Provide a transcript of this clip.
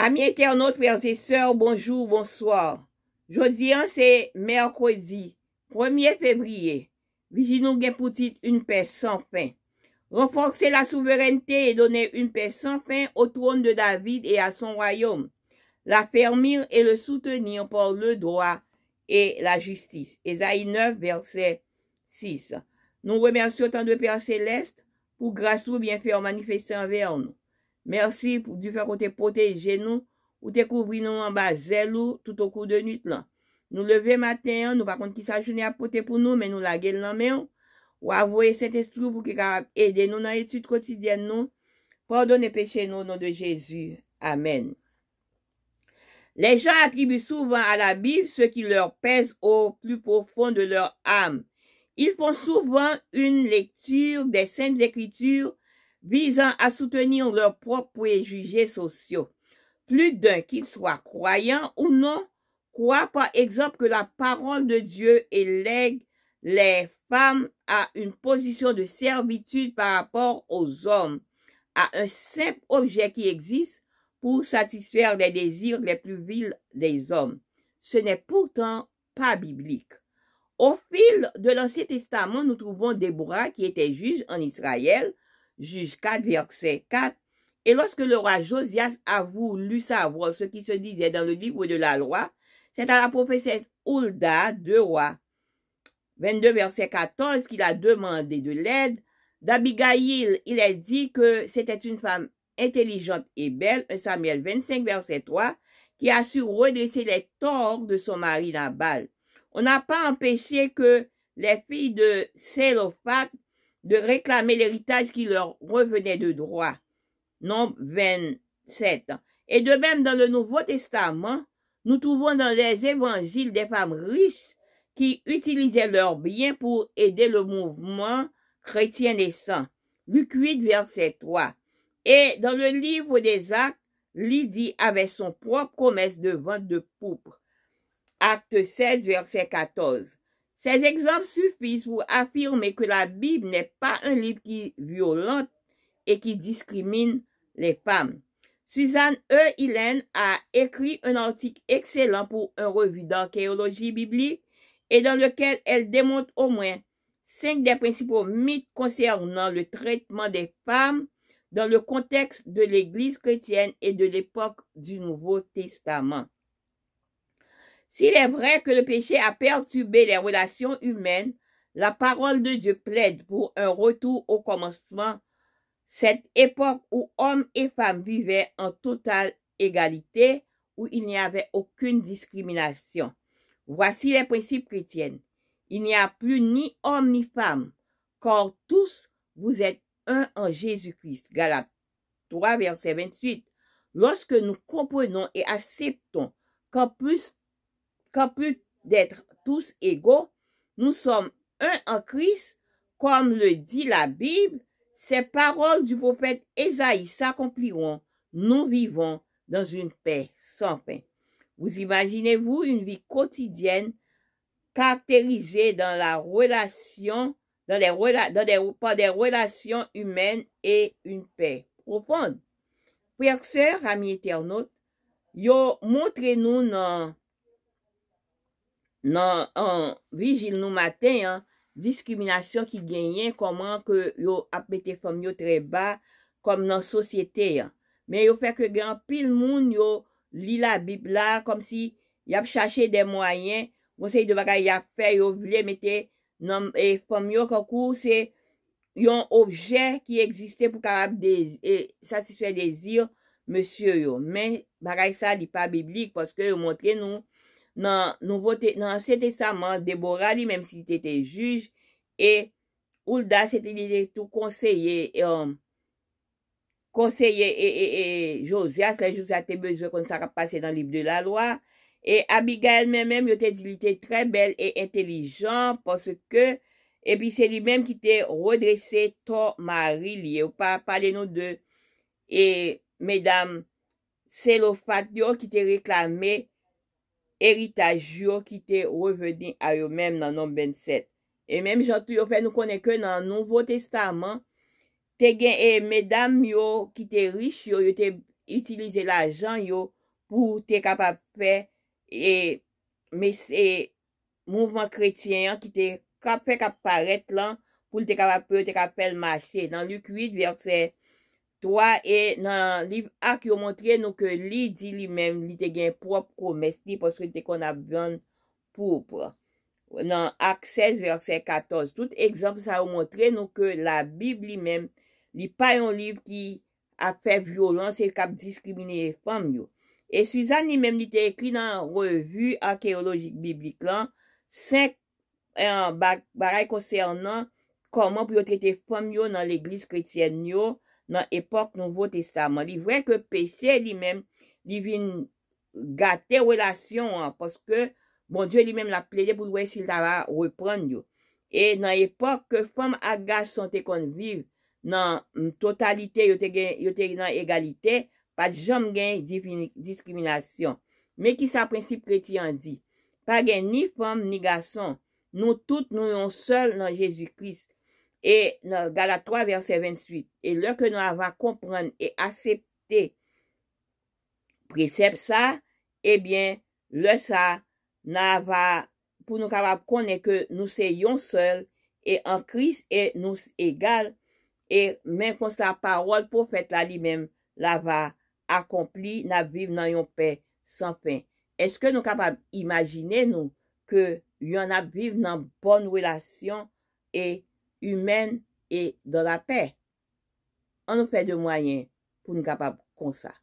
Amis internautes, frères et sœurs, bonjour, bonsoir. Jodi, c'est mercredi, 1er février. Vigile nous gen pour titre une paix sans fin. Renforcer la souveraineté et donner une paix sans fin au trône de David et à son royaume. L'affermir et le soutenir par le droit et la justice. Ésaïe 9, verset 6. Nous remercions tant de Père Céleste pour grâce ou bienfait manifesté envers nous. Merci pour du fait qu'on te protégé nous, ou te couvrir nous en bas zèlou tout au cours de nuit là. Nous lever matin, nous pas contre qui sa journée a porté pour nous, mais nous la gueule dans main, ou avouer Saint-Esprit pour qu'il capable aider nous dans l'étude quotidienne nous. Pardonnez péché nous au nom de Jésus. Amen. Les gens attribuent souvent à la Bible ce qui leur pèse au plus profond de leur âme. Ils font souvent une lecture des Saintes Écritures visant à soutenir leurs propres préjugés sociaux. Plus d'un, qu'ils soient croyants ou non, croient par exemple que la parole de Dieu élègue les femmes à une position de servitude par rapport aux hommes, à un simple objet qui existe pour satisfaire les désirs les plus vils des hommes. Ce n'est pourtant pas biblique. Au fil de l'Ancien Testament, nous trouvons Déborah qui était juge en Israël, Juge 4, verset 4. Et lorsque le roi Josias a voulu savoir ce qui se disait dans le livre de la loi, c'est à la prophétesse Hulda, 2 Rois 22, verset 14, qu'il a demandé de l'aide. D'Abigaïl, il a dit que c'était une femme intelligente et belle, 1 Samuel 25, verset 3, qui a su redresser les torts de son mari Nabal. On n'a pas empêché que les filles de Sélophat de réclamer l'héritage qui leur revenait de droit. Nombre 27. Et de même dans le Nouveau Testament, nous trouvons dans les évangiles des femmes riches qui utilisaient leurs biens pour aider le mouvement chrétien naissant. Luc 8, verset 3. Et dans le livre des Actes, Lydie avait son propre commerce de vente de pourpre. Acte 16, verset 14. Ces exemples suffisent pour affirmer que la Bible n'est pas un livre qui violente et qui discrimine les femmes. Suzanne E. Hélène a écrit un article excellent pour un revue d'archéologie biblique et dans lequel elle démontre au moins 5 des principaux mythes concernant le traitement des femmes dans le contexte de l'Église chrétienne et de l'époque du Nouveau Testament. S'il est vrai que le péché a perturbé les relations humaines, la parole de Dieu plaide pour un retour au commencement, cette époque où hommes et femmes vivaient en totale égalité, où il n'y avait aucune discrimination. Voici les principes chrétiens. Il n'y a plus ni homme ni femme, car tous vous êtes un en Jésus-Christ. Galates 3, verset 28. Lorsque nous comprenons et acceptons qu'en plus d'être tous égaux, nous sommes un en Christ, comme le dit la Bible, ces paroles du prophète Ésaïe s'accompliront. Nous vivons dans une paix sans fin. Vous imaginez-vous une vie quotidienne caractérisée dans la relation, par des relations humaines et une paix profonde. Frères, sœurs, amis internautes, yo montrez-nous en vigile nous matin, discrimination qui gagne, comment que yo a pété femme yo très bas, comme dans société. Mais yo fait que grand pile moun yo lit la Bible là, comme si y a cherché des moyens, conseil de bagay y a fait, yo voulait mettre non et femme yo kankou c'est yon objet qui existait pour capable satisfaire désir monsieur yo. Mais bagay ça n'est pas biblique parce que yo montre nous dans l'Ancien Testament, Déborah, lui, même s'il était juge, et Hulda, c'était tout conseiller, et Josias, Josias était besoin qu'on ça passé dans le livre de la loi, et Abigail même, il était très belle et intelligente, parce que, et puis c'est lui-même qui était redressé ton mari, lié, ou pas parler nous de, et mesdames, Sélophat, qui était réclamé, héritage qui était revenu à eux-mêmes dans Nombre 27. Et même Jean tout fait nous connaît que dans le Nouveau Testament, te gen et mesdames yo qui étaient riches, yo étaient utiliser l'argent yo pour te capable faire et mais c'est mouvement chrétien qui te fait apparaître là pour te capable marcher dans Luc 8 verset 3 et dans livre Actes yo montré nous que li dit lui-même li te gen propre promesse parce que te qu'on a besoin pour dans Actes 16 verset 14 tout exemple ça a montré nous que la Bible lui-même li pas un livre qui a fait violence et qui a discriminé les femmes yo. Et Suzanne lui-même li te écrit dans revue archéologique biblique là 5 bagaille concernant comment pour traiter femmes yo dans l'église chrétienne yo dans l'époque Nouveau Testament. Il est vrai que péché lui-même il vient gâter relation parce que bon Dieu lui-même l'a plaidé pour voir s'il va reprendre yo. Et dans l'époque que femmes et garçons te kon vivre dans totalité yo te dans égalité, pas de jamais gain discrimination. Mais qui ça principe chrétien dit? Pas gain ni femme ni garçon. Nous toutes nous sommes seuls dans Jésus-Christ. Et dans Galates 3 verset 28. Et là que nous avons comprendre et accepter précepte ça, eh bien, le ça n'ava pour nous capable connaître que nous soyons seuls et en Christ et nous égal et même quand sa parole prophète là lui-même la va accompli n'a vivre dans une paix sans fin. Est-ce que nous capables imaginer nous que y en a vivre dans bonne relation et humaine et dans la paix? On nous fait de moyens pour nous capables comme ça.